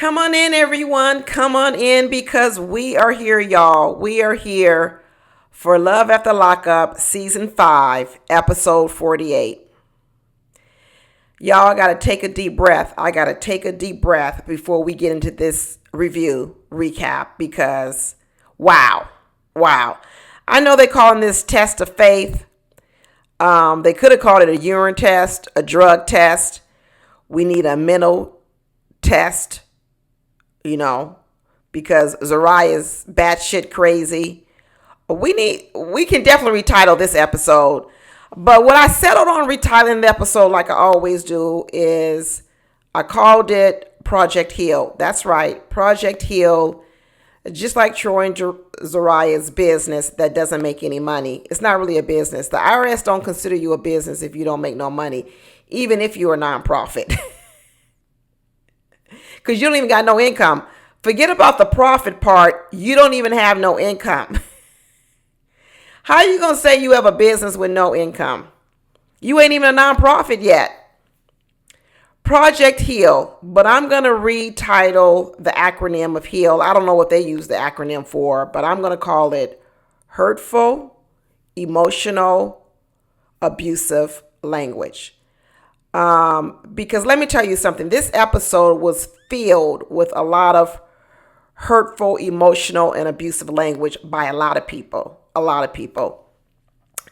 Come on in, everyone. Come on in because we are here, y'all. We are here for Love After Lockup, Season 5, Episode 48. Y'all, I got to take a deep breath. Before we get into this recap, because wow. I know they calling this test of faith. They could have called it a urine test, a drug test. We need a mental test, because Zariah's batshit crazy. We can definitely retitle this episode. But what I settled on retitling the episode, like I always do, is I called it Project Heal. That's right, Project Heal. Just like Troy and Zariah's business that doesn't make any money. It's not really a business. The IRS don't consider you a business if you don't make no money, even if you're a nonprofit. Because you don't even got no income. Forget about the profit part. You don't even have no income. How are you going to say you have a business with no income? You ain't even a nonprofit yet. Project Heal, but I'm going to retitle the acronym of HEAL. I don't know what they use the acronym for, but I'm going to call it Hurtful, Emotional, Abusive Language. Because let me tell you something. This episode was filled with a lot of hurtful, emotional, and abusive language by a lot of people.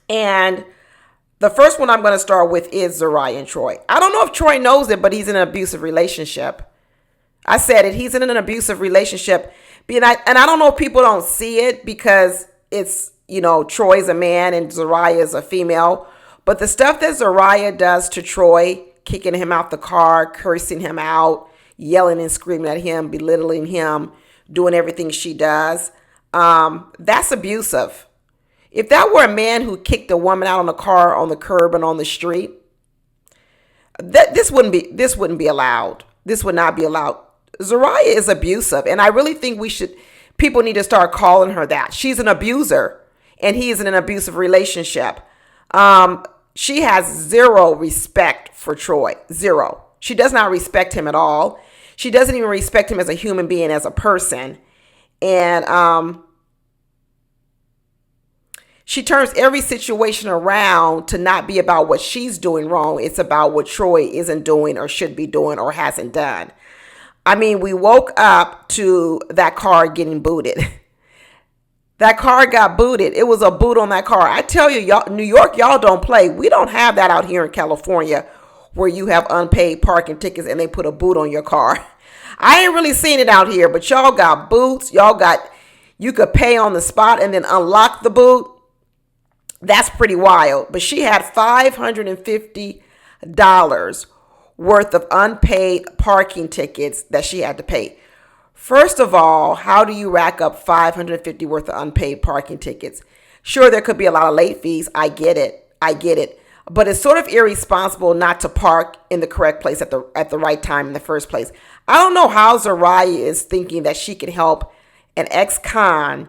And the first one I'm going to start with is Zariah and Troy. I don't know if Troy knows it, but he's in an abusive relationship. I said it. He's in an abusive relationship. And I don't know if people don't see it because it's, Troy's a man and Zariah is a female. But the stuff that Zariah does to Troy, kicking him out the car, cursing him out, yelling and screaming at him, belittling him, doing everything she does, that's abusive. If that were a man who kicked a woman out on the car, on the curb, and on the street, this wouldn't be allowed. This would not be allowed. Zariah is abusive, and I really think people need to start calling her that. She's an abuser, and he is in an abusive relationship. She has zero respect for Troy. Zero. She does not respect him at all. She doesn't even respect him as a human being, as a person. And she turns every situation around to not be about what she's doing wrong. It's about what Troy isn't doing or should be doing or hasn't done. I mean, we woke up to that car getting booted. That car got booted. It was a boot on that car. I tell you, y'all, New York, y'all don't play. We don't have that out here in California where you have unpaid parking tickets and they put a boot on your car. I ain't really seen it out here, but y'all got boots. You could pay on the spot and then unlock the boot. That's pretty wild. But she had $550 worth of unpaid parking tickets that she had to pay. First of all, how do you rack up $550 worth of unpaid parking tickets? Sure, there could be a lot of late fees. I get it. But it's sort of irresponsible not to park in the correct place at the right time in the first place. I don't know how Zariah is thinking that she can help an ex-con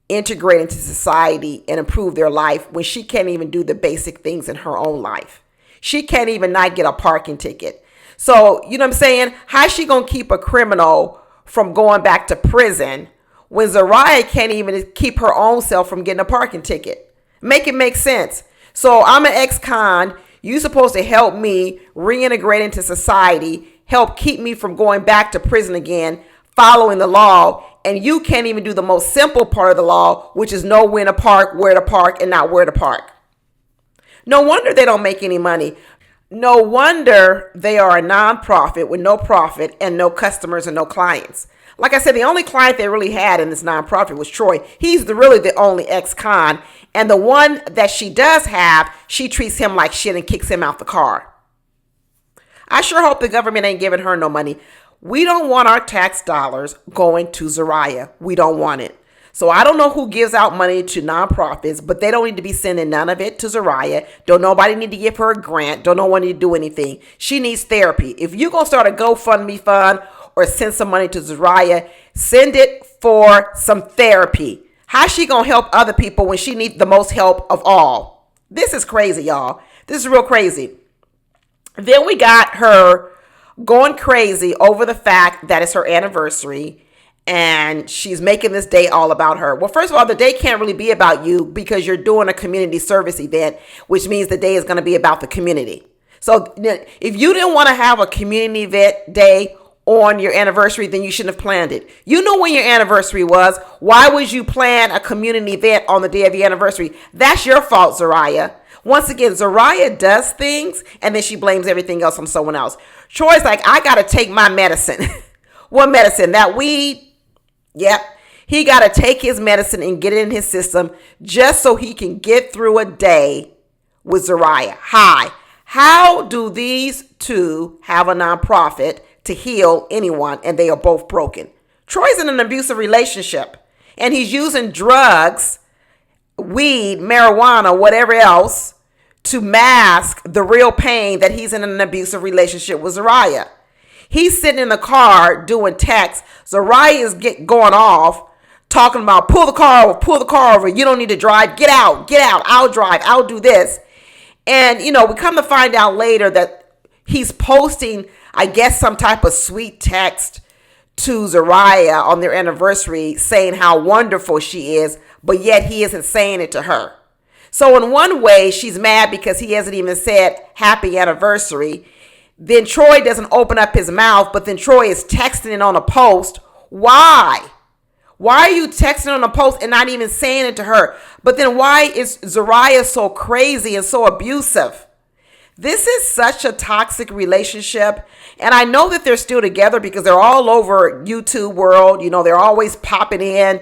integrate into society and improve their life when she can't even do the basic things in her own life. She can't even not get a parking ticket. So, you know what I'm saying? How's she going to keep a criminal from going back to prison when Zariah can't even keep her own self from getting a parking ticket? Make it make sense. So I'm an ex-con. You're supposed to help me reintegrate into society, help keep me from going back to prison again, following the law. And you can't even do the most simple part of the law, which is know when to park, where to park, and not where to park. No wonder they don't make any money. No wonder they are a nonprofit with no profit and no customers and no clients. Like I said, the only client they really had in this nonprofit was Troy. He's really the only ex-con. And the one that she does have, she treats him like shit and kicks him out the car. I sure hope the government ain't giving her no money. We don't want our tax dollars going to Zariah. We don't want it. So I don't know who gives out money to nonprofits, but they don't need to be sending none of it to Zariah. Don't nobody need to give her a grant. Don't no one need to do anything. She needs therapy. If you're going to start a GoFundMe fund or send some money to Zariah, send it for some therapy. How's she going to help other people when she needs the most help of all? This is crazy, y'all. This is real crazy. Then we got her going crazy over the fact that it's her anniversary and she's making this day all about her. Well, first of all, the day can't really be about you because you're doing a community service event, which means the day is going to be about the community. So if you didn't want to have a community event day on your anniversary, then you shouldn't have planned it. You know when your anniversary was. Why would you plan a community event on the day of your anniversary? That's your fault, Zariah. Once again, Zariah does things and then she blames everything else on someone else. Troy's like, I got to take my medicine. What medicine? That weed? Yep. He got to take his medicine and get it in his system just so he can get through a day with Zariah. Hi. How do these two have a nonprofit to heal anyone and they are both broken? Troy's in an abusive relationship and he's using drugs, weed, marijuana, whatever else to mask the real pain that he's in an abusive relationship with Zariah. He's sitting in the car doing texts. Zariah is going off talking about pull the car over. You don't need to drive. Get out. I'll drive. I'll do this. And, we come to find out later that he's posting, I guess, some type of sweet text to Zariah on their anniversary saying how wonderful she is, but yet he isn't saying it to her. So in one way, she's mad because he hasn't even said happy anniversary. Then Troy doesn't open up his mouth, but then Troy is texting it on a post. Why? Why are you texting on a post and not even saying it to her? But then why is Zariah so crazy and so abusive? This is such a toxic relationship. And I know that they're still together because they're all over YouTube world. They're always popping in,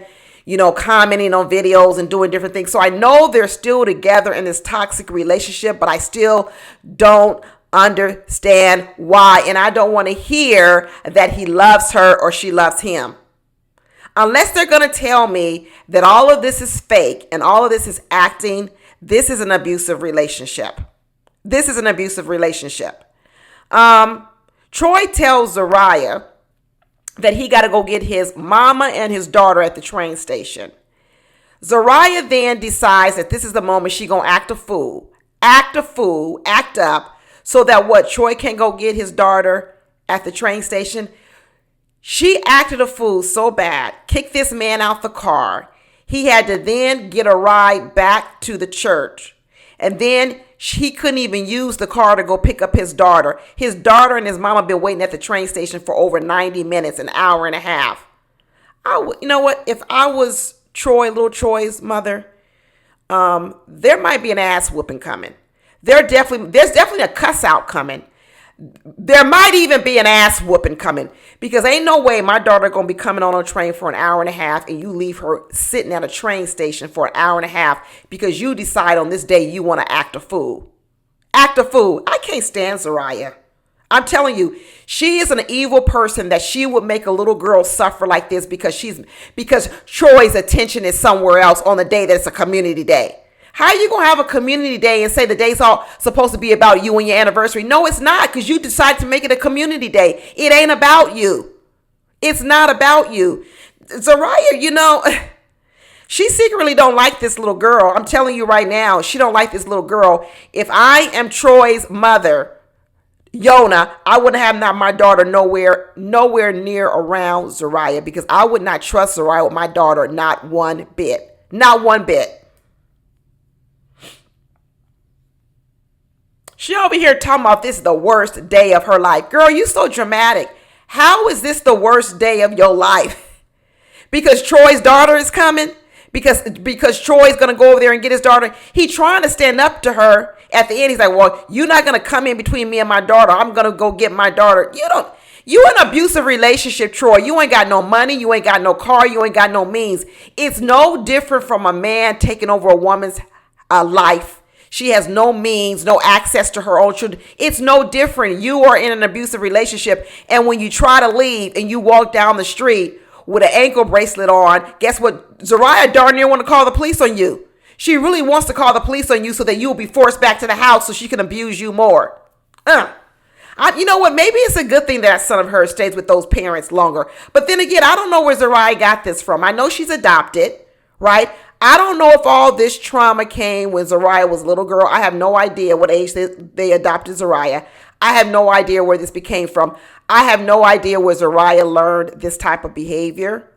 commenting on videos and doing different things. So I know they're still together in this toxic relationship, but I still don't understand why. And I don't want to hear that he loves her or she loves him. Unless they're going to tell me that all of this is fake and all of this is acting, this is an abusive relationship. This is an abusive relationship. Troy tells Zariah that he got to go get his mama and his daughter at the train station. Zariah then decides that this is the moment she going to act up, so that Troy can go get his daughter at the train station. She acted a fool so bad, kicked this man out the car. He had to then get a ride back to the church. And then he couldn't even use the car to go pick up his daughter. His daughter and his mama been waiting at the train station for over 90 minutes, an hour and a half. You know what? If I was little Troy's mother, there might be an ass whooping coming. There's definitely a cuss out coming. There might even be an ass whooping coming because ain't no way my daughter going to be coming on a train for an hour and a half and you leave her sitting at a train station for an hour and a half because you decide on this day you want to act a fool. Act a fool. I can't stand Zariah. I'm telling you, she is an evil person that she would make a little girl suffer like this because Troy's attention is somewhere else on the day that it's a community day. How are you going to have a community day and say the day's all supposed to be about you and your anniversary? No, it's not, because you decided to make it a community day. It ain't about you. It's not about you. Zariah, she secretly don't like this little girl. I'm telling you right now, she don't like this little girl. If I am Troy's mother, Yona, I wouldn't have not my daughter nowhere near around Zariah because I would not trust Zariah with my daughter, not one bit. Not one bit. She over here talking about this is the worst day of her life. Girl, you so dramatic. How is this the worst day of your life? Because Troy's daughter is coming? Because Troy's going to go over there and get his daughter? He trying to stand up to her. At the end, he's like, well, you're not going to come in between me and my daughter. I'm going to go get my daughter. You in an abusive relationship, Troy. You ain't got no money. You ain't got no car. You ain't got no means. It's no different from a man taking over a woman's life. She has no means, no access to her own children. It's no different. You are in an abusive relationship. And when you try to leave and you walk down the street with an ankle bracelet on, guess what? Zariah darn near want to call the police on you. She really wants to call the police on you so that you'll be forced back to the house so she can abuse you more. You know what? Maybe it's a good thing that son of hers stays with those parents longer. But then again, I don't know where Zariah got this from. I know she's adopted, right? I don't know if all this trauma came when Zariah was a little girl. I have no idea what age they adopted Zariah. I have no idea where this became from. I have no idea where Zariah learned this type of behavior,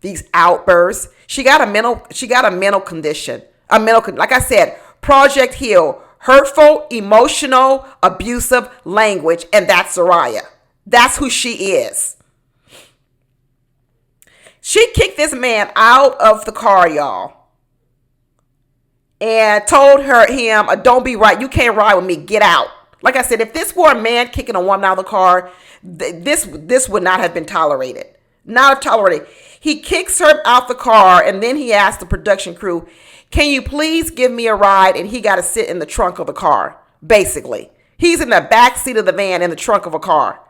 these outbursts. She got a mental condition. Like I said, Project Heal, hurtful, emotional, abusive language, and that's Zariah. That's who she is. She kicked this man out of the car, y'all, and told him, don't be right. You can't ride with me. Get out. Like I said, if this were a man kicking a woman out of the car, this would not have been tolerated. Not tolerated. He kicks her out the car, and then he asks the production crew, can you please give me a ride? And he got to sit in the trunk of the car, basically. He's in the back seat of the van in the trunk of a car.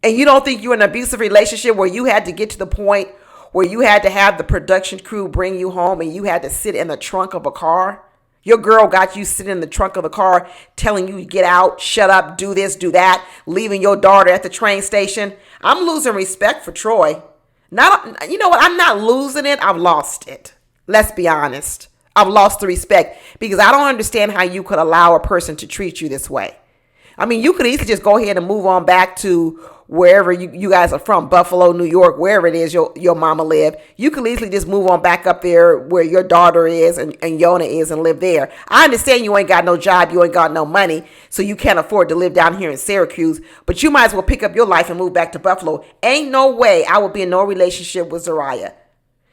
And you don't think you're in an abusive relationship where you had to get to the point where you had to have the production crew bring you home and you had to sit in the trunk of a car? Your girl got you sitting in the trunk of the car telling you to get out, shut up, do this, do that, leaving your daughter at the train station. I'm losing respect for Troy. You know what? I'm not losing it. I've lost it. Let's be honest. I've lost the respect because I don't understand how you could allow a person to treat you this way. I mean, you could easily just go ahead and move on back to wherever you guys are from, Buffalo, New York, wherever it is your mama live. You could easily just move on back up there where your daughter is and Yona is and live there. I understand you ain't got no job, you ain't got no money, so you can't afford to live down here in Syracuse, but you might as well pick up your life and move back to Buffalo. Ain't no way I would be in no relationship with Zariah.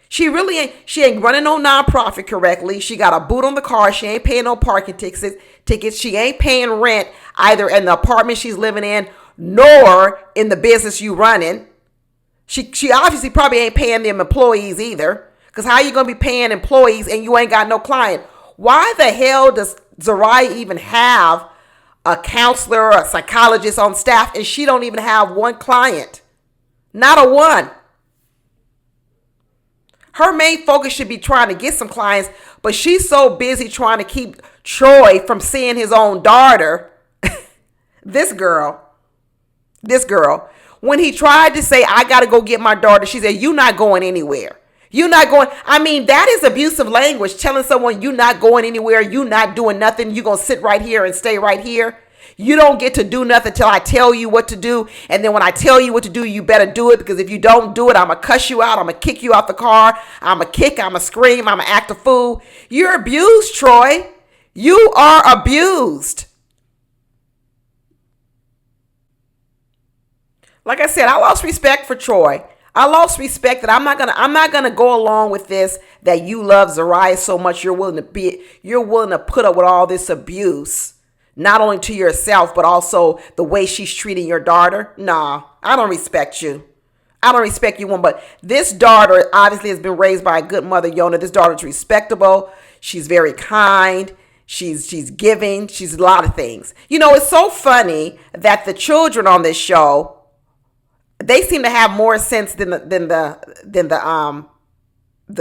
She ain't running no nonprofit correctly. She got a boot on the car. She ain't paying no parking tickets. She ain't paying rent either in the apartment she's living in nor in the business you running. She obviously probably ain't paying them employees either. Because how you going to be paying employees and you ain't got no client? Why the hell does Zariah even have a counselor or a psychologist on staff and she don't even have one client? Not a one. Her main focus should be trying to get some clients, but she's so busy trying to keep Troy from seeing his own daughter. This girl, when he tried to say, I got to go get my daughter, she said, you're not going anywhere. You're not going. I mean, that is abusive language, telling someone you're not going anywhere, you're not doing nothing, you're going to sit right here and stay right here. You don't get to do nothing till I tell you what to do. And then when I tell you what to do, you better do it. Because if you don't do it, I'm going to cuss you out. I'm going to kick you out the car. I'm going to kick. I'm going to scream. I'm going to act a fool. You're abused, Troy. You are abused. Like I said, I lost respect for Troy. I lost respect that I'm not gonna go along with this, that you love Zariah so much you're willing to put up with all this abuse. Not only to yourself, but also the way she's treating your daughter. Nah, I don't respect you. I don't respect you one. But this daughter obviously has been raised by a good mother, Yona. This daughter's respectable. She's very kind. She's giving. She's a lot of things. You know, it's so funny that the children on this show, they seem to have more sense than the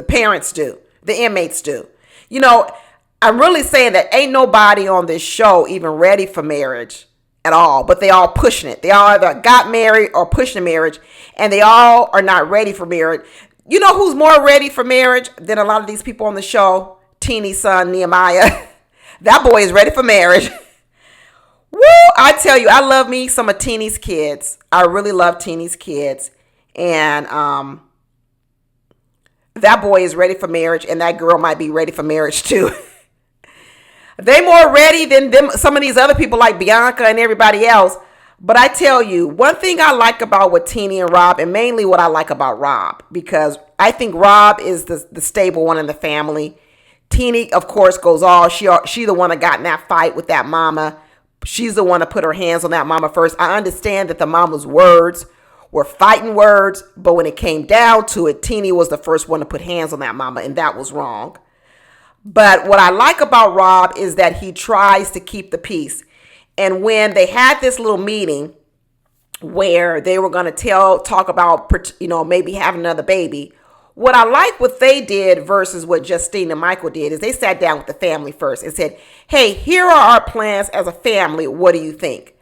parents do, the inmates do. You know, I'm really saying that ain't nobody on this show even ready for marriage at all, but they all pushing it. They all either got married or pushing marriage, and they all are not ready for marriage. You know who's more ready for marriage than a lot of these people on the show? Teeny's son, Nehemiah. That boy is ready for marriage. Woo! I tell you, I love me some of Teeny's kids. I really love Teeny's kids. And that boy is ready for marriage, and that girl might be ready for marriage too. They more ready than some of these other people like Bianca and everybody else. But I tell you, one thing I like about what Tennie and Rob, and mainly what I like about Rob, because I think Rob is the stable one in the family. Tennie, of course, goes all. She the one that got in that fight with that mama. She's the one that put her hands on that mama first. I understand that the mama's words were fighting words, but when it came down to it, Tennie was the first one to put hands on that mama, and that was wrong. But what I like about Rob is that he tries to keep the peace. And when they had this little meeting where they were going to talk about, maybe having another baby, what I like what they did versus what Justine and Michael did is they sat down with the family first and said, hey, here are our plans as a family. What do you think?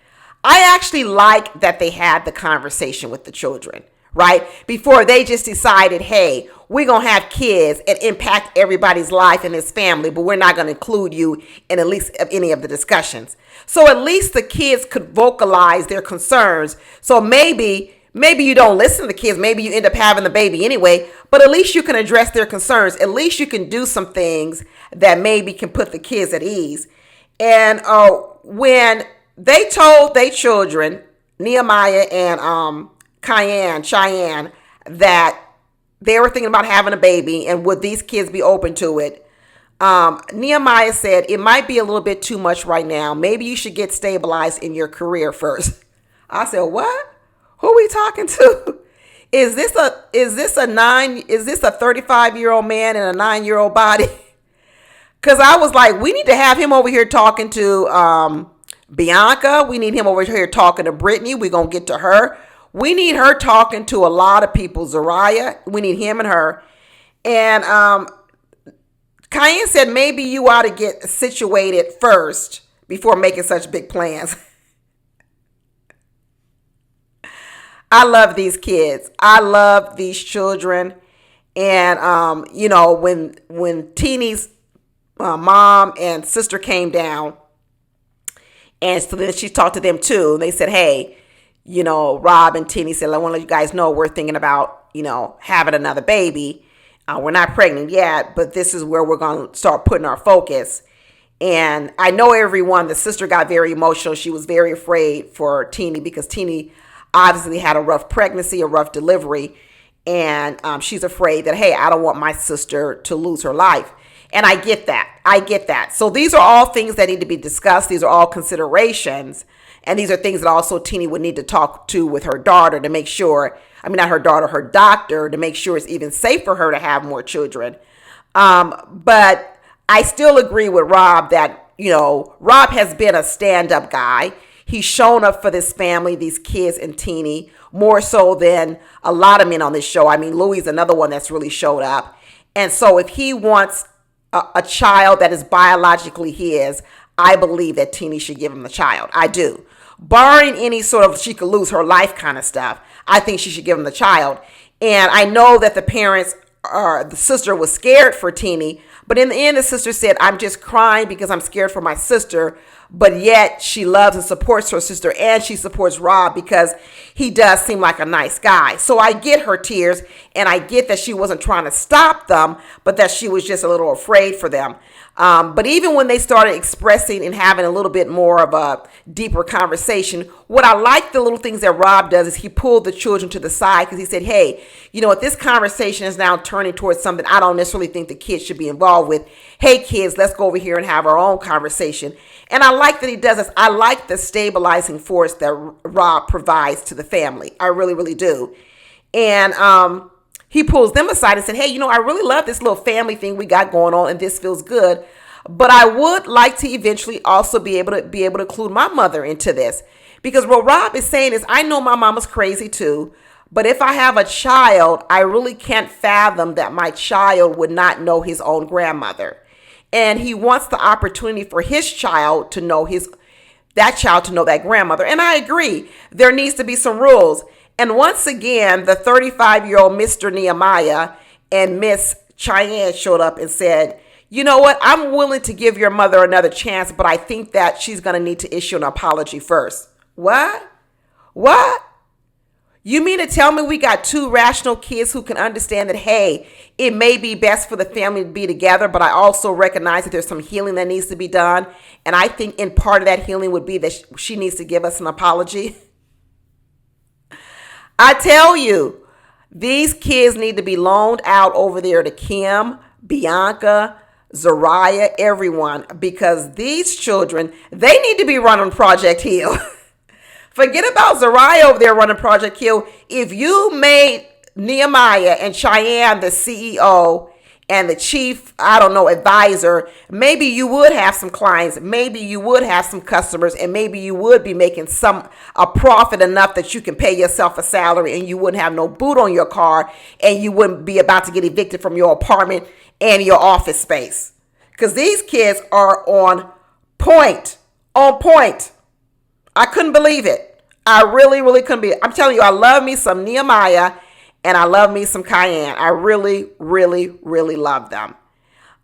I actually like that they had the conversation with the children right? Before they just decided, hey, we're going to have kids and impact everybody's life in this family, but we're not going to include you in at least any of the discussions. So at least the kids could vocalize their concerns. So maybe you don't listen to the kids. Maybe you end up having the baby anyway, but at least you can address their concerns. At least you can do some things that maybe can put the kids at ease. And when they told their children, Nehemiah and Cheyenne, that they were thinking about having a baby and would these kids be open to it, Nehemiah said, it might be a little bit too much right now. Maybe you should get stabilized in your career first. I said, what? Who are we talking to? Is this a 35-year-old man in a 9-year-old body? Because I was like, we need to have him over here talking to Bianca. We need him over here talking to Britney. We're going to get to her. We need her talking to a lot of people. Zariah, we need him and her. And Cayenne said, maybe you ought to get situated first before making such big plans. I love these kids. I love these children. And, when Teeny's mom and sister came down, and so then she talked to them too. And they said, hey, Rob and Tennie said, I want to let you guys know we're thinking about, having another baby. We're not pregnant yet, but this is where we're going to start putting our focus. And I know the sister got very emotional. She was very afraid for Tennie because Tennie obviously had a rough pregnancy, a rough delivery. And she's afraid that, hey, I don't want my sister to lose her life. And I get that. So these are all things that need to be discussed. These are all considerations. And these are things that also Tennie would need to talk to with her daughter to make sure, not her daughter, her doctor, to make sure it's even safe for her to have more children. But I still agree with Rob that, Rob has been a stand-up guy. He's shown up for this family, these kids and Tennie, more so than a lot of men on this show. Louie's another one that's really showed up. And so if he wants a child that is biologically his, I believe that Tennie should give him the child. I do. Barring any sort of she could lose her life kind of stuff, I think she should give him the child. And I know that the sister was scared for Tennie, but in the end, the sister said, I'm just crying because I'm scared for my sister. But yet she loves and supports her sister, and she supports Rob because he does seem like a nice guy. So I get her tears, and I get that she wasn't trying to stop them, but that she was just a little afraid for them. But even when they started expressing and having a little bit more of a deeper conversation, what I like the little things that Rob does is he pulled the children to the side because he said, hey, if this conversation is now turning towards something I don't necessarily think the kids should be involved with, hey, kids, let's go over here and have our own conversation. And I like that he does this. I like the stabilizing force that Rob provides to the family. I really, really do. And he pulls them aside and said, hey, I really love this little family thing we got going on, and this feels good. But I would like to eventually also be able to include my mother into this. Because what Rob is saying is, I know my mama's crazy too, but if I have a child, I really can't fathom that my child would not know his own grandmother. And he wants the opportunity for his child to know that grandmother. And I agree, there needs to be some rules. And once again, the 35-year-old Mr. Nehemiah and Miss Cheyenne showed up and said, you know what, I'm willing to give your mother another chance, but I think that she's going to need to issue an apology first. What? You mean to tell me we got two rational kids who can understand that, hey, it may be best for the family to be together, but I also recognize that there's some healing that needs to be done. And I think in part of that healing would be that she needs to give us an apology. I tell you, these kids need to be loaned out over there to Kim, Bianca, Zariah, everyone, because these children, they need to be running Project Heal. Forget about Zariah over there running Project Heal. If you made Nehemiah and Cheyenne the CEO and the chief, advisor, maybe you would have some clients, maybe you would have some customers, and maybe you would be making a profit enough that you can pay yourself a salary and you wouldn't have no boot on your car and you wouldn't be about to get evicted from your apartment and your office space. Because these kids are on point. I couldn't believe it. I really, really couldn't believe it. I'm telling you, I love me some Nehemiah and I love me some cayenne. I really, really, really love them.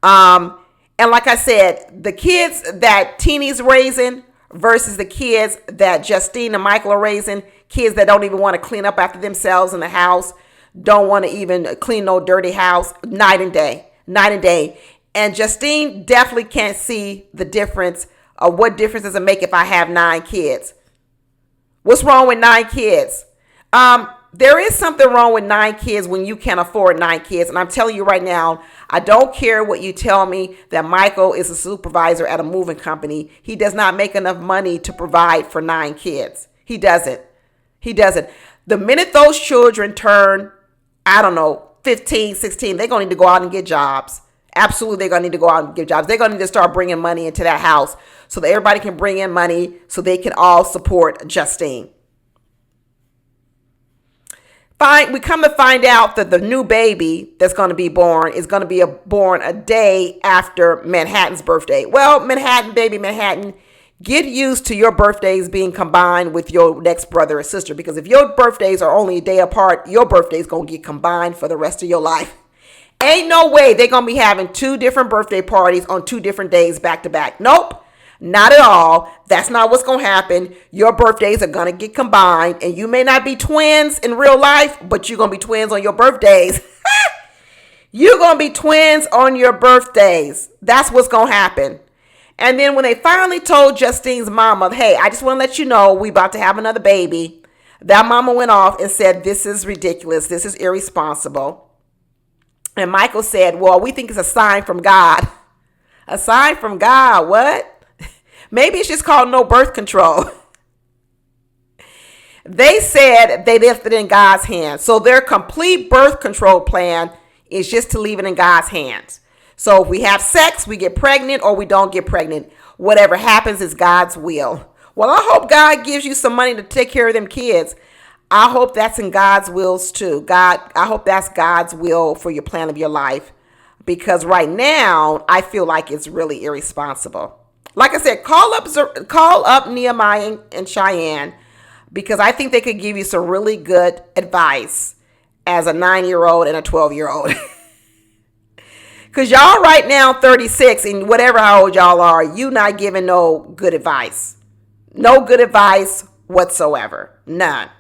And like I said, the kids that Teeny's raising versus the kids that Justine and Michael are raising, kids that don't even want to clean up after themselves in the house, don't want to even clean no dirty house, night and day. And Justine definitely can't see the difference of what difference does it make if I have 9 kids. What's wrong with 9 kids? There is something wrong with 9 kids when you can't afford 9 kids. And I'm telling you right now, I don't care what you tell me that Michael is a supervisor at a moving company. He does not make enough money to provide for 9 kids. He doesn't. The minute those children turn, 15, 16, they're going to need to go out and get jobs. Absolutely, they're going to need to go out and get jobs. They're going to need to start bringing money into that house so that everybody can bring in money so they can all support Justine. We come to find out that the new baby that's going to be born is going to be born a day after Manhattan's birthday. Well, Manhattan, get used to your birthdays being combined with your next brother or sister, because if your birthdays are only a day apart, your birthday's going to get combined for the rest of your life. Ain't no way they're going to be having 2 different birthday parties on 2 different days back to back. Nope. Not at all. That's not what's going to happen. Your birthdays are going to get combined, and you may not be twins in real life, but you're going to be twins on your birthdays. You're going to be twins on your birthdays. That's what's going to happen. And then when they finally told Justine's mama, hey, I just want to let you know we about to have another baby, that mama went off and said, this is ridiculous. This is irresponsible. And Michael said, well, we think it's a sign from God. A sign from God? What? Maybe it's just called no birth control. They said they left it in God's hands. So their complete birth control plan is just to leave it in God's hands. So if we have sex, we get pregnant, or we don't get pregnant. Whatever happens is God's will. Well, I hope God gives you some money to take care of them kids. I hope that's in God's wills too. I hope that's God's will for your plan of your life. Because right now, I feel like it's really irresponsible. Like I said, call up Nehemiah and Cheyenne, because I think they could give you some really good advice as a 9-year-old and a 12-year-old. Because y'all right now 36 and whatever how old y'all are, you not giving no good advice. No good advice whatsoever. None.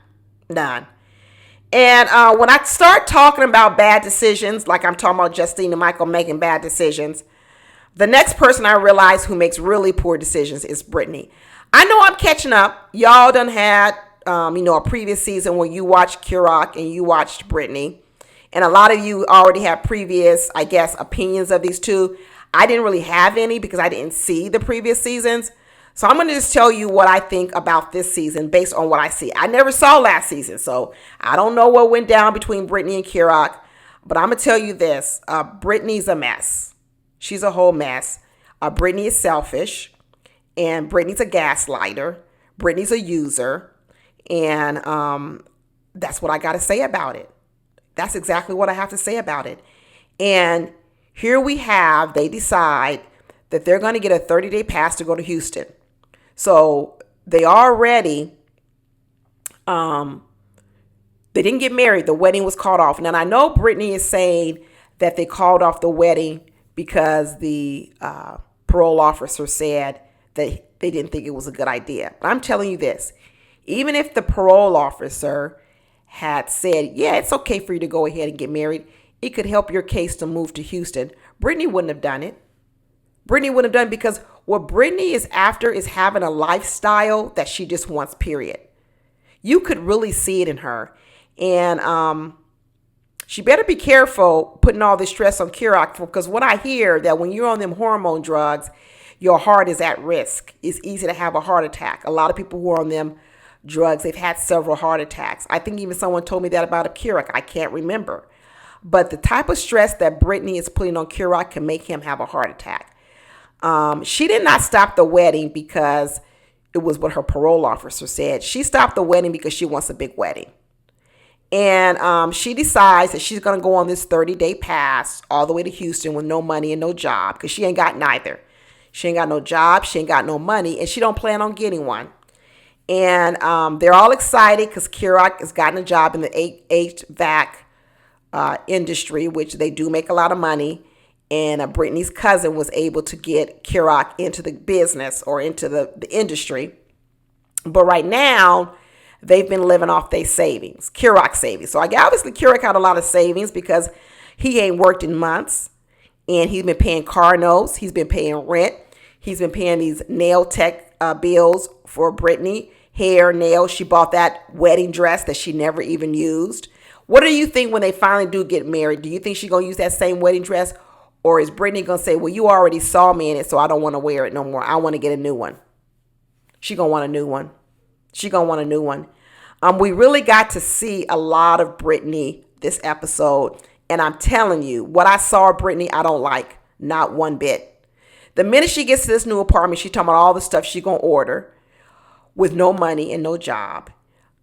And when I start talking about bad decisions, like I'm talking about Justine and Michael making bad decisions, the next person I realize who makes really poor decisions is Britney. I know I'm catching up. Y'all done had, a previous season where you watched Kerok and you watched Britney. And a lot of you already have previous, opinions of these two. I didn't really have any because I didn't see the previous seasons. So I'm going to just tell you what I think about this season based on what I see. I never saw last season, so I don't know what went down between Britney and Kerok. But I'm going to tell you this. Britney's a mess. She's a whole mess. Britney is selfish, and Britney's a gaslighter. Britney's a user, and that's what I got to say about it. That's exactly what I have to say about it. And here they decide that they're going to get a 30-day pass to go to Houston. So they already, they didn't get married. The wedding was called off. Now, I know Britney is saying that they called off the wedding because the parole officer said that they didn't think it was a good idea. But I'm telling you this, even if the parole officer had said, yeah, it's okay for you to go ahead and get married, it could help your case to move to Houston, Britney wouldn't have done it. Because what Britney is after is having a lifestyle that she just wants, period. You could really see it in her. And she better be careful putting all this stress on Kerok, because what I hear that when you're on them hormone drugs, your heart is at risk. It's easy to have a heart attack. A lot of people who are on them drugs, they've had several heart attacks. I think even someone told me that about a Kerok. I can't remember. But the type of stress that Britney is putting on Kerok can make him have a heart attack. She did not stop the wedding because it was what her parole officer said. She stopped the wedding because she wants a big wedding. And she decides that she's going to go on this 30-day pass all the way to Houston with no money and no job, because she ain't got neither. She ain't got no job, she ain't got no money, and she don't plan on getting one. And they're all excited because Kerok has gotten a job in the HVAC industry, which they do make a lot of money. And Britney's cousin was able to get Kerok into the business or into the industry. But right now, they've been living off their savings, Kerok savings. So obviously Kerok had a lot of savings because he ain't worked in months. And he's been paying car notes. He's been paying rent. He's been paying these nail tech bills for Britney. Hair, nails. She bought that wedding dress that she never even used. What do you think when they finally do get married? Do you think she's going to use that same wedding dress? Or is Britney going to say, well, you already saw me in it, so I don't want to wear it no more. I want to get a new one. She going to want a new one. She going to want a new one. We really got to see a lot of Britney this episode. And I'm telling you, what I saw of Britney, I don't like. Not one bit. The minute she gets to this new apartment, she's talking about all the stuff she's going to order with no money and no job.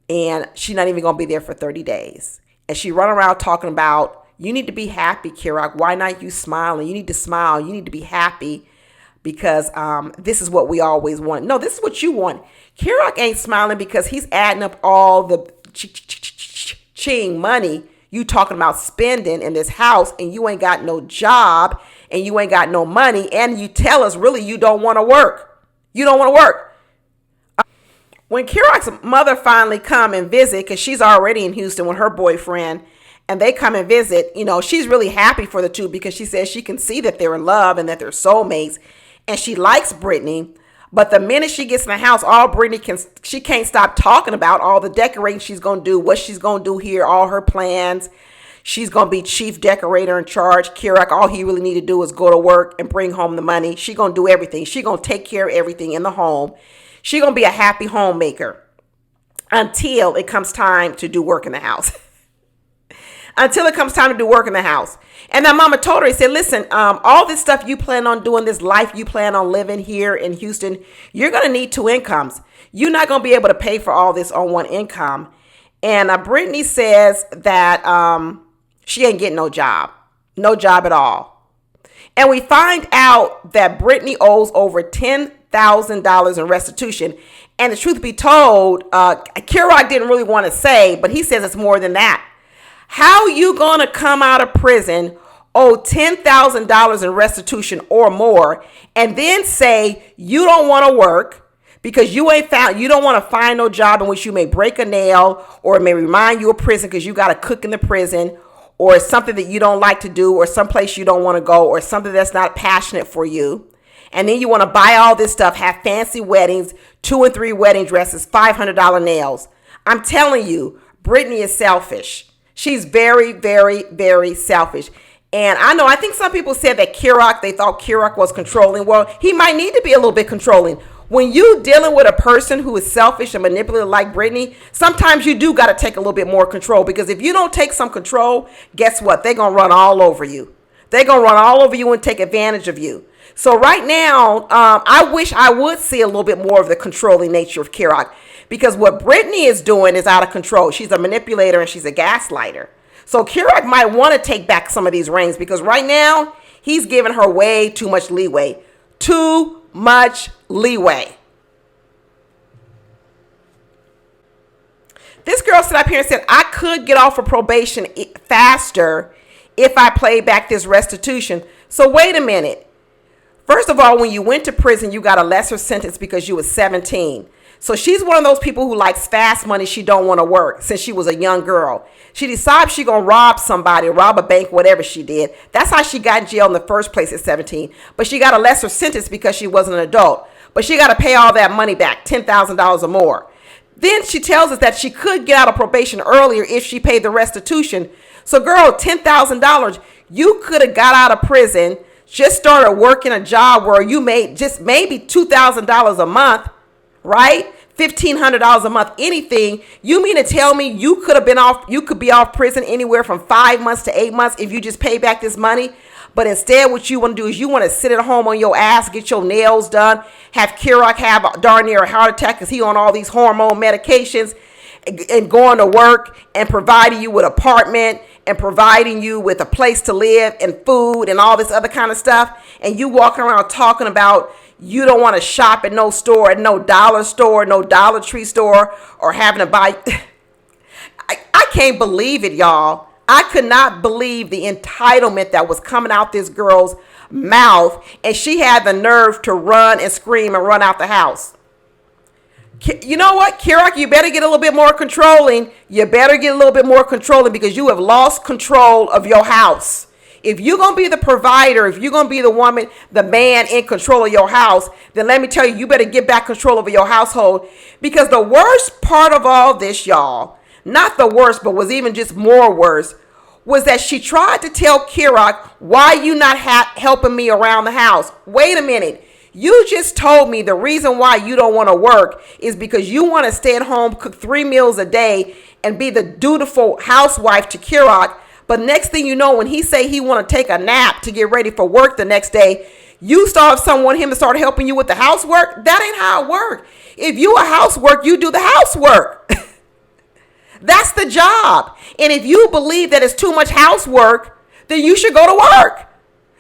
And she's not even going to be there for 30 days. And she run around talking about, you need to be happy, Kerok. Why not you smiling? You need to smile. You need to be happy because this is what we always want. No, this is what you want. Kerok ain't smiling because he's adding up all the ching money you talking about spending in this house, and you ain't got no job and you ain't got no money, and you tell us really you don't want to work. You don't want to work. When Kerok's mother finally come and visit, because she's already in Houston with her boyfriend, and they come and visit, she's really happy for the two because she says she can see that they're in love and that they're soulmates, and she likes Britney. But the minute she gets in the house, she can't stop talking about all the decorating she's going to do, what she's going to do here, all her plans. She's going to be chief decorator in charge. Kerok, all he really need to do is go to work and bring home the money. She's going to do everything. She's going to take care of everything in the home. She's going to be a happy homemaker until it comes time to do work in the house. Until it comes time to do work in the house. And that mama told her, he said, listen, all this stuff you plan on doing, this life you plan on living here in Houston, you're going to need two incomes. You're not going to be able to pay for all this on one income. And Britney says that she ain't getting no job at all. And we find out that Britney owes over $10,000 in restitution. And the truth be told, Kerok didn't really want to say, but he says it's more than that. How you going to come out of prison, owe $10,000 in restitution or more, and then say you don't want to work because you don't want to find no job in which you may break a nail, or it may remind you of prison because you got to cook in the prison, or it's something that you don't like to do, or someplace you don't want to go, or something that's not passionate for you. And then you want to buy all this stuff, have fancy weddings, 2 and 3 wedding dresses, $500 nails. I'm telling you, Britney is selfish. She's very, very, very selfish. And I think some people said that they thought Kerok was controlling. Well, he might need to be a little bit controlling. When you dealing with a person who is selfish and manipulative like Britney, sometimes you do got to take a little bit more control, because if you don't take some control, guess what? They're going to run all over you. They're going to run all over you and take advantage of you. So right now, I wish I would see a little bit more of the controlling nature of Kerok. Because what Britney is doing is out of control. She's a manipulator and she's a gaslighter. So Kerok might want to take back some of these rings, because right now he's giving her way too much leeway. Too much leeway. This girl stood up here and said, I could get off of probation faster if I play back this restitution. So wait a minute. First of all, when you went to prison, you got a lesser sentence because you was 17. So she's one of those people who likes fast money. She don't want to work since she was a young girl. She decides she going to rob somebody, rob a bank, whatever she did. That's how she got in jail in the first place at 17. But she got a lesser sentence because she wasn't an adult. But she got to pay all that money back, $10,000 or more. Then she tells us that she could get out of probation earlier if she paid the restitution. So girl, $10,000, you could have got out of prison, just started working a job where you made just maybe $2,000 a month. Right? $1,500 a month, anything. You mean to tell me you could be off prison anywhere from 5 months to 8 months if you just pay back this money? But instead, what you want to do is you want to sit at home on your ass, get your nails done, have Kerok have darn near a heart attack because he on all these hormone medications, and going to work and providing you with an apartment and providing you with a place to live and food and all this other kind of stuff. And you walking around talking about you don't want to shop at no store, at no dollar store, no Dollar Tree store, or having to buy. I can't believe it, y'all. I could not believe the entitlement that was coming out this girl's mouth, and she had the nerve to run and scream and run out the house. You know what, Kerok, you better get a little bit more controlling. You better get a little bit more controlling because you have lost control of your house. If you're going to be the provider, if you're going to be the woman, the man in control of your house, then let me tell you, you better get back control over your household. Because the worst part of all this, y'all, not the worst, but was even just more worse, was that she tried to tell Kerok, why you not helping me around the house? Wait a minute. You just told me the reason why you don't want to work is because you want to stay at home, cook 3 meals a day, and be the dutiful housewife to Kerok. But next thing you know, when he say he want to take a nap to get ready for work the next day, you start him to start helping you with the housework. That ain't how it works. If you a housework, you do the housework. That's the job. And if you believe that it's too much housework, then you should go to work.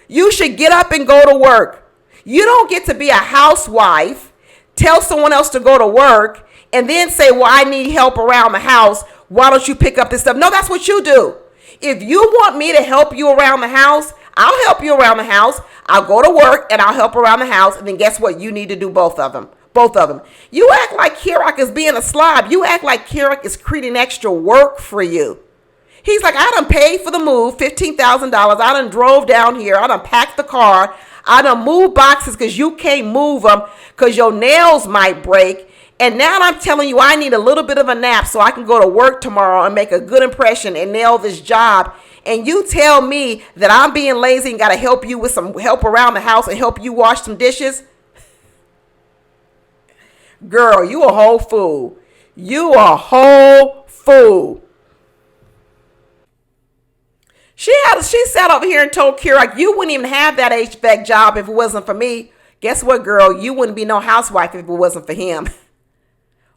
You should get up and go to work. You don't get to be a housewife, tell someone else to go to work, and then say, well, I need help around the house. Why don't you pick up this stuff? No, that's what you do. If you want me to help you around the house, I'll help you around the house. I'll go to work and I'll help around the house. And then guess what? You need to do both of them. Both of them. You act like Kerok is being a slob. You act like Kerok is creating extra work for you. He's like, I done paid for the move, $15,000. I done drove down here. I done packed the car. I done moved boxes because you can't move them because your nails might break. And now I'm telling you, I need a little bit of a nap so I can go to work tomorrow and make a good impression and nail this job. And you tell me that I'm being lazy and got to help you with some help around the house and help you wash some dishes? Girl, you a whole fool. You a whole fool. She sat over here and told Kerok, you wouldn't even have that HVAC job if it wasn't for me. Guess what, girl? You wouldn't be no housewife if it wasn't for him.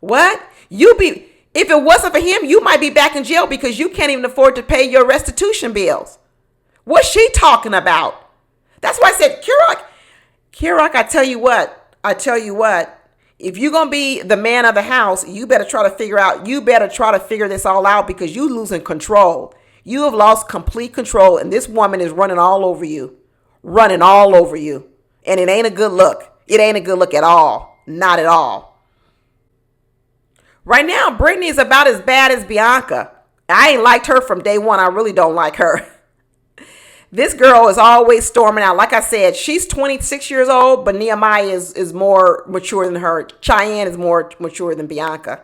What? If it wasn't for him, you might be back in jail because you can't even afford to pay your restitution bills. What's she talking about? That's why I said, Kerok, I tell you what, if you're going to be the man of the house, you better try to figure this all out because you losing control. You have lost complete control and this woman is running all over you. And it ain't a good look. It ain't a good look at all. Not at all. Right now, Britney is about as bad as Bianca. I ain't liked her from day one. I really don't like her. This girl is always storming out. Like I said, she's 26 years old, but Nehemiah is more mature than her. Cheyenne is more mature than Bianca.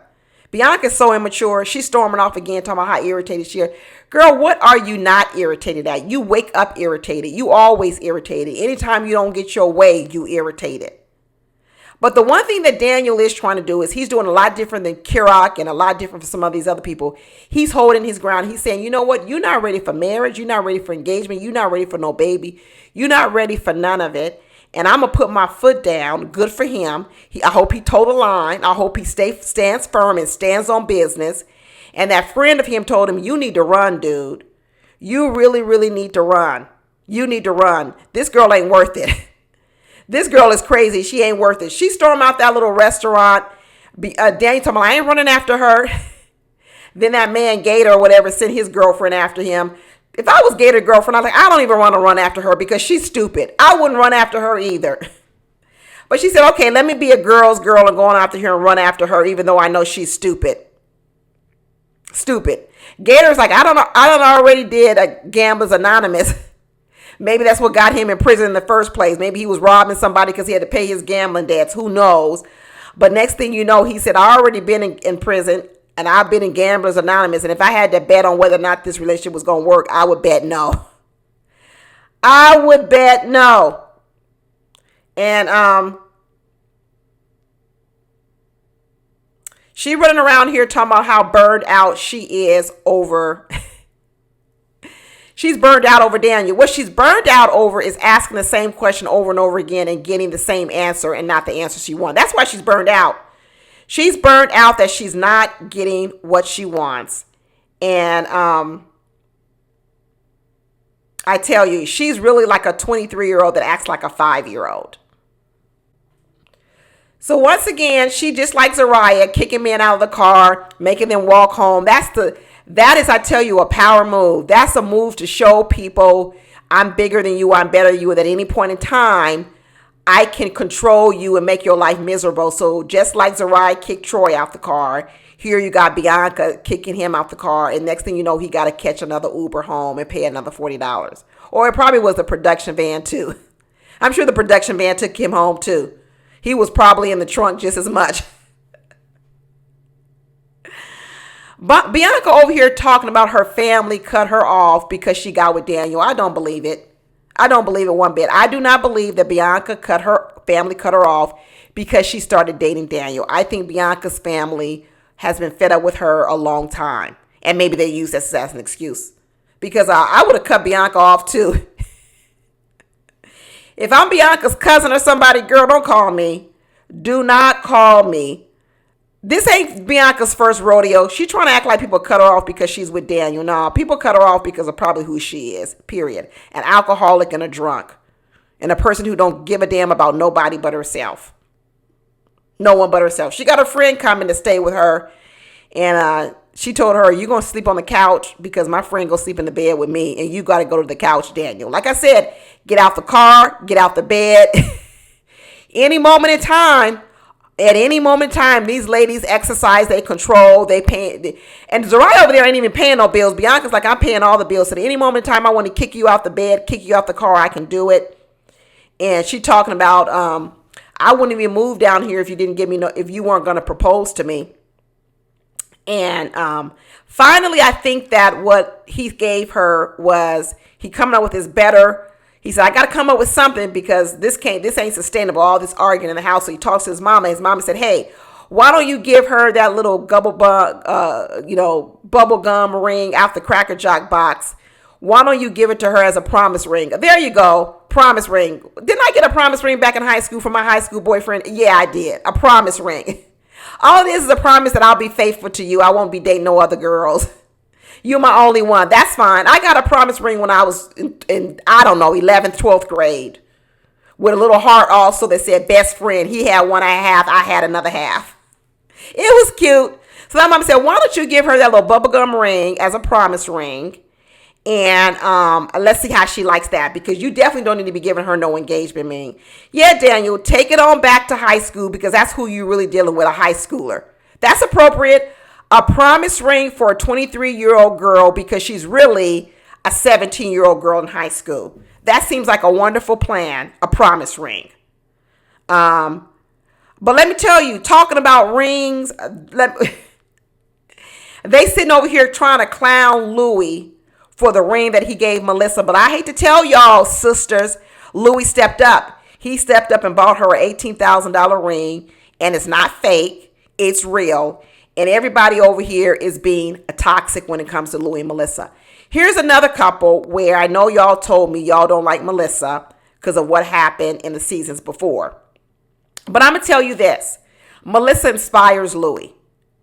Bianca's so immature. She's storming off again, talking about how irritated she is. Girl, what are you not irritated at? You wake up irritated. You always irritated. Anytime you don't get your way, you irritated. But the one thing that Daniel is trying to do is he's doing a lot different than Kerok and a lot different from some of these other people. He's holding his ground. He's saying, you know what? You're not ready for marriage. You're not ready for engagement. You're not ready for no baby. You're not ready for none of it. And I'm going to put my foot down. Good for him. I hope he toed the line. I hope he stands firm and stands on business. And that friend of him told him, you need to run, dude. You really, really need to run. You need to run. This girl ain't worth it. This girl is crazy. She ain't worth it. She stormed out that little restaurant. Daniel told me, I ain't running after her. Then that man, Gator or whatever, sent his girlfriend after him. If I was Gator's girlfriend, I was like, I don't even want to run after her because she's stupid. I wouldn't run after her either. But she said, okay, let me be a girl's girl and go on after her and run after her, even though I know she's stupid. Stupid. Gator's like, I don't already did a Gamblers Anonymous. Maybe that's what got him in prison in the first place. Maybe he was robbing somebody because he had to pay his gambling debts. Who knows? But next thing you know, he said, I already been in prison and I've been in Gamblers Anonymous. And if I had to bet on whether or not this relationship was going to work, I would bet no. I would bet no. And she running around here talking about how burned out she is over She's burned out over Daniel. What she's burned out over is asking the same question over and over again and getting the same answer and not the answer she wants. That's why she's burned out. She's burned out that she's not getting what she wants. And I tell you, she's really like a 23-year-old that acts like a 5-year-old. So once again, she just like Zariah, kicking men out of the car, making them walk home. That's That is, I tell you, a power move. That's a move to show people I'm bigger than you, I'm better than you, that at any point in time, I can control you and make your life miserable. So just like Zariah kicked Troy out the car, here you got Bianca kicking him out the car, and next thing you know, he got to catch another Uber home and pay another $40. Or it probably was the production van too. I'm sure the production van took him home too. He was probably in the trunk just as much. But Bianca over here talking about her family cut her off because she got with Daniel. I don't believe it. I don't believe it one bit. I do not believe that Bianca cut her off because she started dating Daniel. I think Bianca's family has been fed up with her a long time. And maybe they use this as an excuse. Because I would have cut Bianca off too. If I'm Bianca's cousin or somebody, girl, don't call me. Do not call me. This ain't Bianca's first rodeo. She trying to act like people cut her off because she's with Daniel. No, people cut her off because of probably who she is, period. An alcoholic and a drunk. And a person who don't give a damn about nobody but herself. No one but herself. She got a friend coming to stay with her. And she told her, you're going to sleep on the couch because my friend going to sleep in the bed with me. And you got to go to the couch, Daniel. Like I said, get out the car, get out the bed. Any moment in time. At any moment in time, these ladies exercise, they control, they pay. And Zariah over there ain't even paying no bills. Bianca's like, I'm paying all the bills. So at any moment in time, I want to kick you out the bed, kick you out the car, I can do it. And she talking about, I wouldn't even move down here if you didn't give me if you weren't going to propose to me. And finally, I think that what he gave her was he coming up with his better. He said, I got to come up with something because this ain't sustainable, all this arguing in the house. So he talks to his mama. His mama said, hey, why don't you give her that little bubble gum ring out the Cracker Jack box? Why don't you give it to her as a promise ring? There you go. Promise ring. Didn't I get a promise ring back in high school from my high school boyfriend? Yeah, I did. A promise ring. All this is a promise that I'll be faithful to you. I won't be dating no other girls. You're my only one. That's fine. I got a promise ring when I was in I don't know, 11th, 12th grade. With a little heart also that said best friend. He had one half. I had another half. It was cute. So my mom said, why don't you give her that little bubblegum ring as a promise ring? And let's see how she likes that. Because you definitely don't need to be giving her no engagement ring. Yeah, Daniel, take it on back to high school because that's who you're really dealing with, a high schooler. That's appropriate. A promise ring for a 23-year-old girl because she's really a 17-year-old girl in high school. That seems like a wonderful plan, a promise ring. But let me tell you, talking about rings, they sitting over here trying to clown Louie for the ring that he gave Melissa. But I hate to tell y'all, sisters, Louie stepped up. He stepped up and bought her an $18,000 ring, and it's not fake. It's real. And everybody over here is being toxic when it comes to Louie and Melissa. Here's another couple where I know y'all told me y'all don't like Melissa because of what happened in the seasons before. But I'm going to tell you this. Melissa inspires Louie.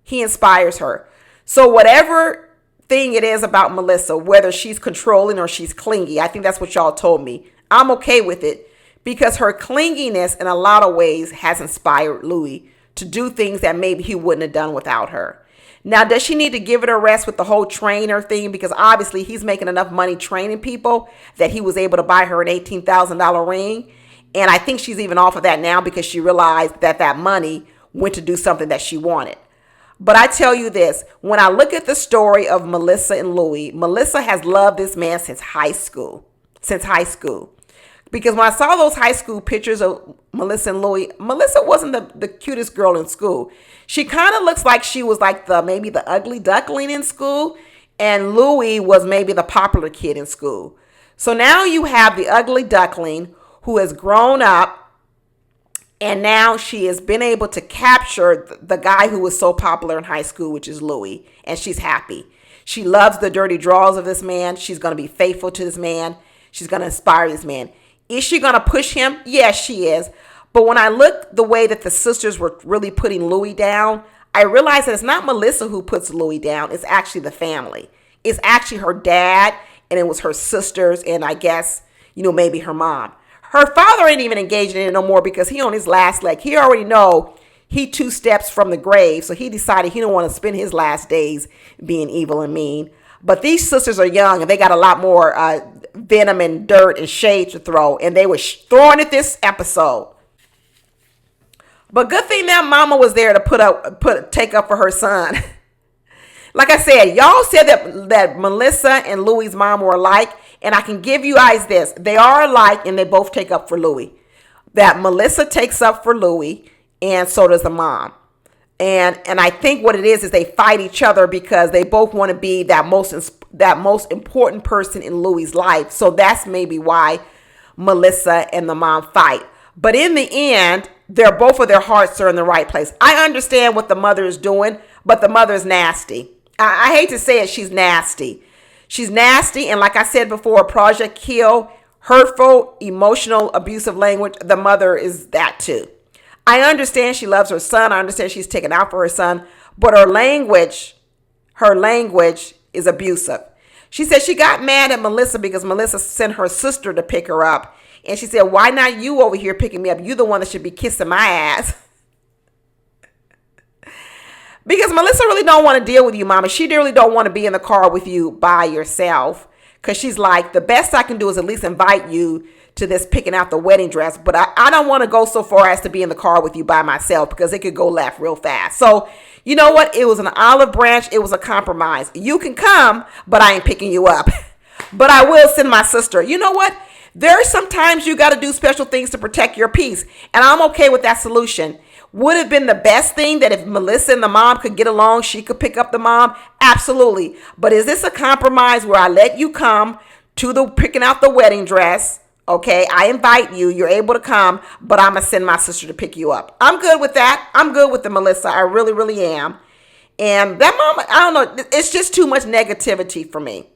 He inspires her. So whatever thing it is about Melissa, whether she's controlling or she's clingy, I think that's what y'all told me. I'm okay with it because her clinginess in a lot of ways has inspired Louie to do things that maybe he wouldn't have done without her. Now, does she need to give it a rest with the whole trainer thing? Because obviously he's making enough money training people that he was able to buy her an $18,000 ring. And I think she's even off of that now because she realized that that money went to do something that she wanted. But I tell you this, when I look at the story of Melissa and Louie, Melissa has loved this man since high school. Because when I saw those high school pictures of Melissa and Louie, Melissa wasn't the cutest girl in school. She kind of looks like she was like maybe the ugly duckling in school. And Louie was maybe the popular kid in school. So now you have the ugly duckling who has grown up. And now she has been able to capture the guy who was so popular in high school, which is Louie. And she's happy. She loves the dirty draws of this man. She's going to be faithful to this man. She's going to inspire this man. Is she going to push him? Yes, she is. But when I look the way that the sisters were really putting Louie down, I realized that it's not Melissa who puts Louie down. It's actually the family. It's actually her dad, and it was her sisters, and I guess, maybe her mom. Her father ain't even engaged in it no more because he on his last leg. He already know he 2 steps from the grave. So he decided he don't want to spend his last days being evil and mean. But these sisters are young and they got a lot more venom and dirt and shade to throw. And they were throwing it this episode. But good thing that mama was there to take up for her son. Like I said, y'all said that Melissa and Louie's mom were alike. And I can give you guys this. They are alike and they both take up for Louie. That Melissa takes up for Louie and so does the mom. And I think what it is they fight each other because they both want to be that most important person in Louie's life. So that's maybe why Melissa and the mom fight. But in the end, both of their hearts are in the right place. I understand what the mother is doing, but the mother's nasty. I hate to say it, she's nasty. She's nasty, and like I said before, Project Kill, hurtful, emotional, abusive language, the mother is that too. I understand she loves her son. I understand she's taken out for her son, but her language is abusive. She said she got mad at Melissa because Melissa sent her sister to pick her up. And she said, why not you over here picking me up? You the one that should be kissing my ass. Because Melissa really don't want to deal with you, mama. She really don't want to be in the car with you by yourself. Because she's like, the best I can do is at least invite you to this picking out the wedding dress. But I don't want to go so far as to be in the car with you by myself because it could go left real fast. So, you know what? It was an olive branch. It was a compromise. You can come, but I ain't picking you up. But I will send my sister. You know what? There are sometimes you got to do special things to protect your peace. And I'm okay with that solution. Would have been the best thing that if Melissa and the mom could get along, she could pick up the mom? Absolutely. But is this a compromise where I let you come to the picking out the wedding dress? Okay, I invite you. You're able to come, but I'm going to send my sister to pick you up. I'm good with that. I'm good with the Melissa. I really, really am. And that mama, I don't know. It's just too much negativity for me.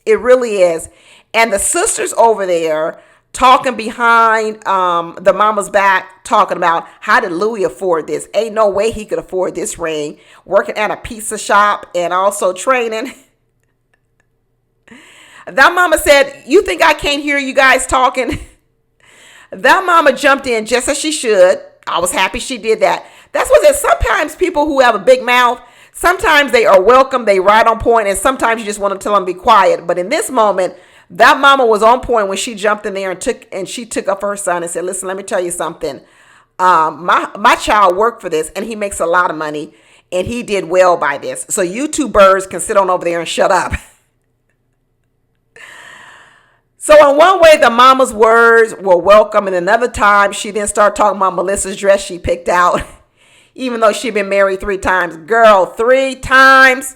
It really is. And the sisters over there talking behind the mama's back, talking about how did Louie afford this? Ain't no way he could afford this ring. Working at a pizza shop and also training. That mama said, you think I can't hear you guys talking? That mama jumped in just as she should. I was happy she did that. That's what it is. Sometimes people who have a big mouth, sometimes they are welcome, they right on point, and sometimes you just want to tell them to be quiet. But in this moment, that mama was on point when she jumped in there and she took up for her son and said, listen, let me tell you something. My child worked for this and he makes a lot of money and he did well by this. So you two birds can sit on over there and shut up. So in one way, the mama's words were welcome. And another time she then started talking about Melissa's dress she picked out, even though she'd been married 3 times. Girl, 3 times.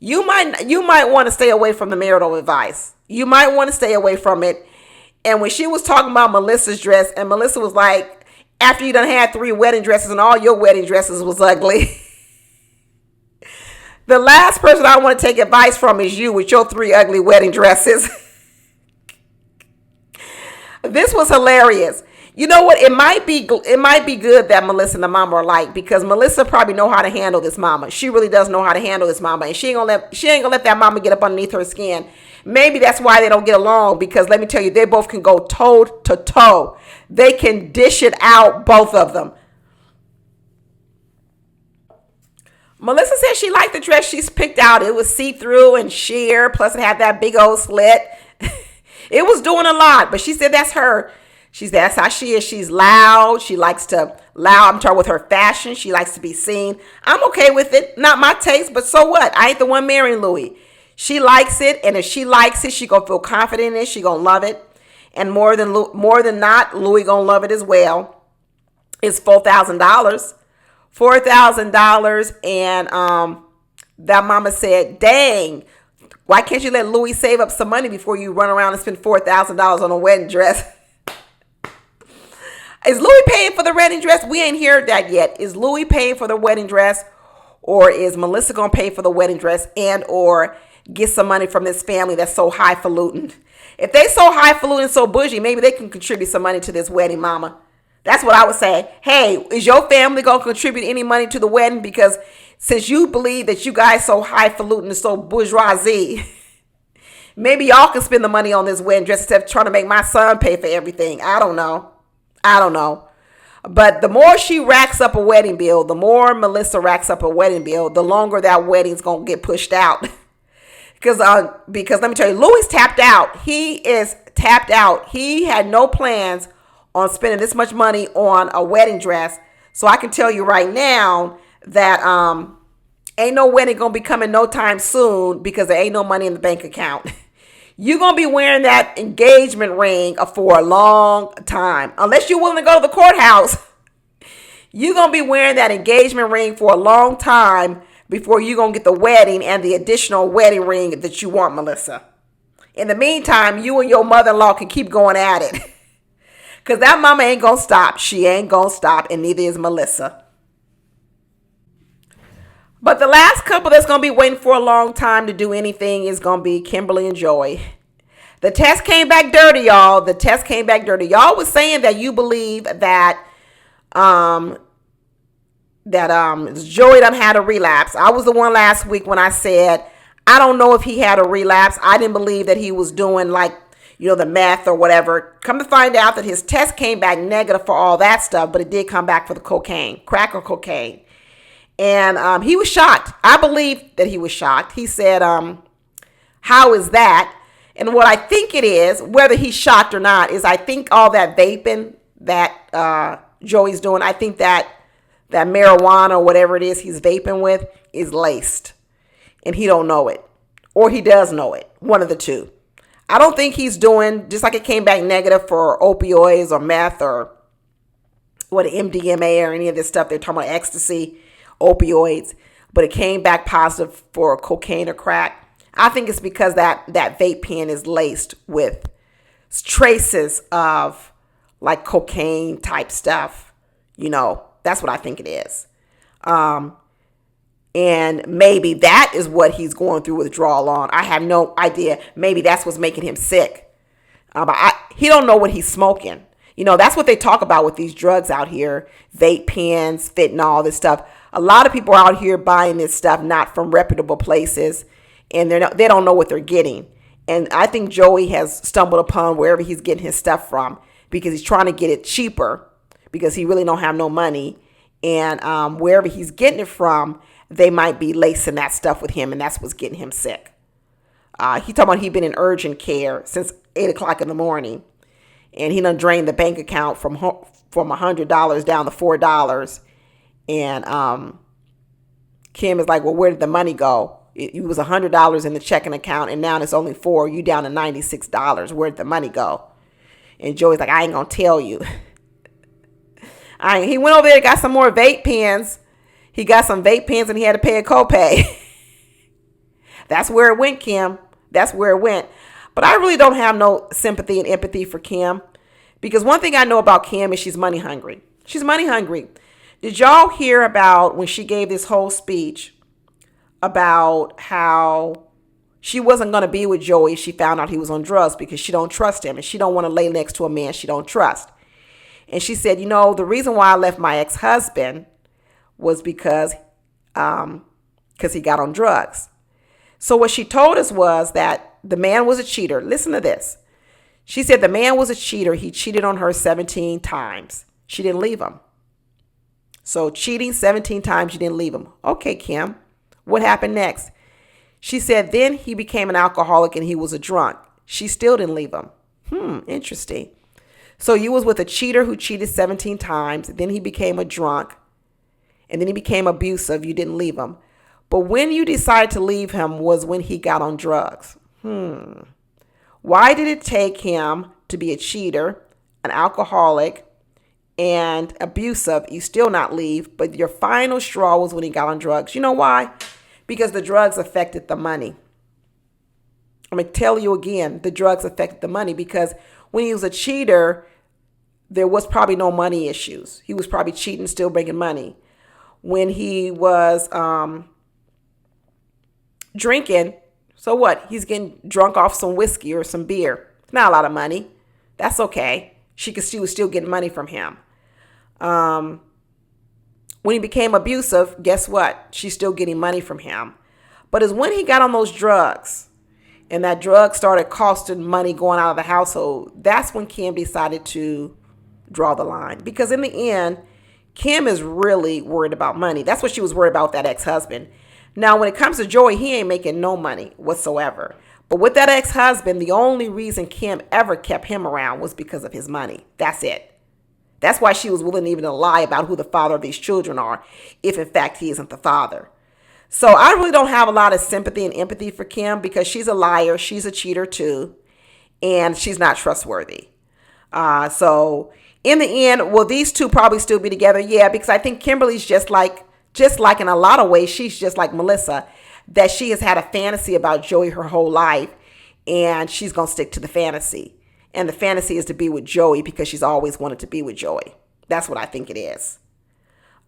You might want to stay away from the marital advice. You might want to stay away from it. And when she was talking about Melissa's dress, and Melissa was like, after you done had 3 wedding dresses and all your wedding dresses was ugly. The last person I want to take advice from is you with your 3 ugly wedding dresses. This was hilarious. You know what? It might be good that Melissa and the mama are alike because Melissa probably know how to handle this mama. She really does know how to handle this mama, and she ain't gonna let that mama get up underneath her skin. Maybe that's why they don't get along because let me tell you, they both can go toe to toe. They can dish it out, both of them. Melissa said she liked the dress she's picked out. It was see-through and sheer, plus it had that big old slit. It was doing a lot, but she said that's her. That's how she is. She's loud. She likes to I'm talking with her fashion. She likes to be seen. I'm okay with it. Not my taste, but so what? I ain't the one marrying Louie. She likes it, and if she likes it, she gonna feel confident in it. She gonna love it, and more than not, Louie gonna love it as well. It's $4,000, $4,000, and that mama said, "Dang, why can't you let Louie save up some money before you run around and spend $4,000 on a wedding dress?" Is Louie paying for the wedding dress? We ain't heard that yet. Is Louie paying for the wedding dress, or is Melissa gonna pay for the wedding dress and or get some money from this family that's so highfalutin? If they so highfalutin, so bougie, maybe they can contribute some money to this wedding, mama. That's what I would say. Hey, is your family gonna contribute any money to the wedding? Because since you believe that you guys so highfalutin and so bourgeoisie, maybe y'all can spend the money on this wedding dress instead of trying to make my son pay for everything. I don't know. But the more she racks up a wedding bill, the more Melissa racks up a wedding bill, the longer that wedding's going to get pushed out. Because let me tell you, Louie's tapped out. He is tapped out. He had no plans on spending this much money on a wedding dress. So I can tell you right now that ain't no wedding going to be coming no time soon because there ain't no money in the bank account. You're going to be wearing that engagement ring for a long time. Unless you're willing to go to the courthouse, you're going to be wearing that engagement ring for a long time before you're going to get the wedding and the additional wedding ring that you want, Melissa. In the meantime, you and your mother-in-law can keep going at it. Because that mama ain't going to stop. She ain't going to stop, and neither is Melissa. But the last couple that's going to be waiting for a long time to do anything is going to be Kimberly and Joey. The test came back dirty, y'all. The test came back dirty. Y'all was saying that you believe that Joey done had a relapse. I was the one last week when I said, I don't know if he had a relapse. I didn't believe that he was doing the meth or whatever. Come to find out that his test came back negative for all that stuff, but it did come back for the cocaine, crack or cocaine. And he was shocked. I believe that he was shocked. He said, how is that? And what I think it is, whether he's shocked or not, is I think all that vaping that Joey's doing, I think that marijuana or whatever it is he's vaping with is laced. And he don't know it. Or he does know it. One of the two. I don't think he's doing, just like it came back negative for opioids or meth or MDMA or any of this stuff. They're talking about ecstasy, opioids. But it came back positive for cocaine or crack. I think it's because that vape pen is laced with traces of like cocaine type stuff. That's what I think it is. And maybe that is what he's going through withdrawal on. I have no idea. Maybe that's what's making him sick. But he don't know what he's smoking. That's what they talk about with these drugs out here. Vape pens, fentanyl, this stuff. A lot of people are out here buying this stuff not from reputable places. And they don't know what they're getting. And I think Joey has stumbled upon wherever he's getting his stuff from because he's trying to get it cheaper because he really don't have no money. And wherever he's getting it from, they might be lacing that stuff with him, and that's what's getting him sick. He talking about he been in urgent care since 8 o'clock in the morning, and he done drained the bank account from $100 down to $4. And Kim is like, well, where did the money go? It was $100 in the checking account, and now it's only $4. You down to $96. Where did the money go? And Joey's like, I ain't gonna tell you. He went over there and got some more vape pens. He got some vape pens and he had to pay a copay. That's where it went, Kim. That's where it went. But I really don't have no sympathy and empathy for Kim. Because one thing I know about Kim is she's money hungry. She's money hungry. Did y'all hear about when she gave this whole speech about how she wasn't going to be with Joey if she found out he was on drugs because she don't trust him and she don't want to lay next to a man she don't trust. And she said, the reason why I left my ex-husband was because he got on drugs. So what she told us was that the man was a cheater. Listen to this. She said the man was a cheater. He cheated on her 17 times. She didn't leave him. So cheating 17 times, you didn't leave him. Okay, Kim. What happened next? She said then he became an alcoholic and he was a drunk. She still didn't leave him. Interesting. So you was with a cheater who cheated 17 times. Then he became a drunk. And then he became abusive. You didn't leave him. But when you decided to leave him was when he got on drugs. Why did it take him to be a cheater, an alcoholic, and abusive? You still not leave, but your final straw was when he got on drugs. You know why? Because the drugs affected the money. I'm going to tell you again, the drugs affected the money because when he was a cheater, there was probably no money issues. He was probably cheating, still bringing money. When he was drinking, so what? He's getting drunk off some whiskey or some beer. Not a lot of money. That's okay. She was still getting money from him. When he became abusive, guess what? She's still getting money from him. But it's when he got on those drugs and that drug started costing money going out of the household, that's when Kim decided to draw the line. Because in the end, Kim is really worried about money. That's what she was worried about with that ex-husband. Now, when it comes to Joey, he ain't making no money whatsoever. But with that ex-husband, the only reason Kim ever kept him around was because of his money. That's it. That's why she was willing even to lie about who the father of these children are, if in fact he isn't the father. So I really don't have a lot of sympathy and empathy for Kim because she's a liar. She's a cheater too. And she's not trustworthy. So in the end, will these two probably still be together? Yeah, because I think Kimberly's just like in a lot of ways, she's just like Melissa, that she has had a fantasy about Joey her whole life, and she's going to stick to the fantasy. And the fantasy is to be with Joey because she's always wanted to be with Joey. That's what I think it is.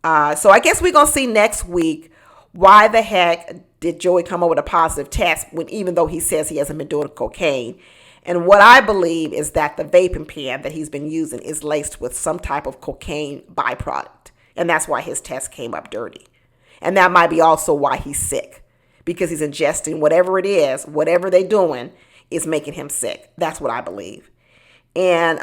So I guess we're going to see next week why the heck did Joey come up with a positive test when even though he says he hasn't been doing cocaine. And what I believe is that the vaping pen that he's been using is laced with some type of cocaine byproduct. And that's why his test came up dirty. And that might be also why he's sick. Because he's ingesting whatever it is, whatever they're doing is making him sick. That's what I believe. And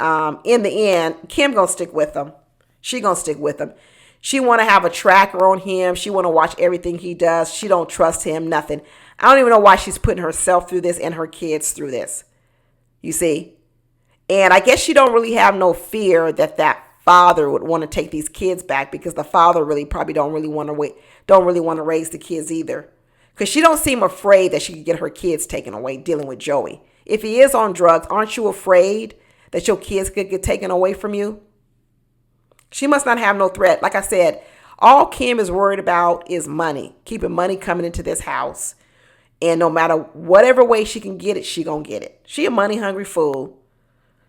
in the end, Kim gonna stick with him. She gonna stick with him. She want to have a tracker on him. She want to watch everything he does. She don't trust him, nothing. I don't even know why she's putting herself through this and her kids through this. You see? And I guess she don't really have no fear that father would want to take these kids back because the father really probably don't really want to raise the kids either. Because she don't seem afraid that she could get her kids taken away dealing with Joey. If he is on drugs, aren't you afraid that your kids could get taken away from you? She must not have no threat. Like I said, all Kim is worried about is money, keeping money coming into this house. And no matter whatever way she can get it, she gonna get it. She a money hungry fool.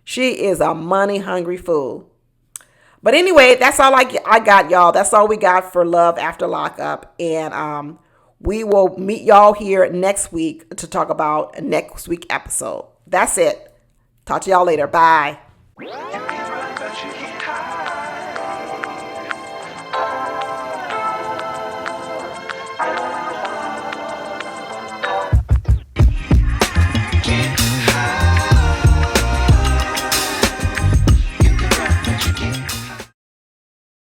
She is a money hungry fool. But anyway, that's all I got, y'all. That's all we got for Love After Lockup. And we will meet y'all here next week to talk about a next week episode. That's it. Talk to y'all later. Bye.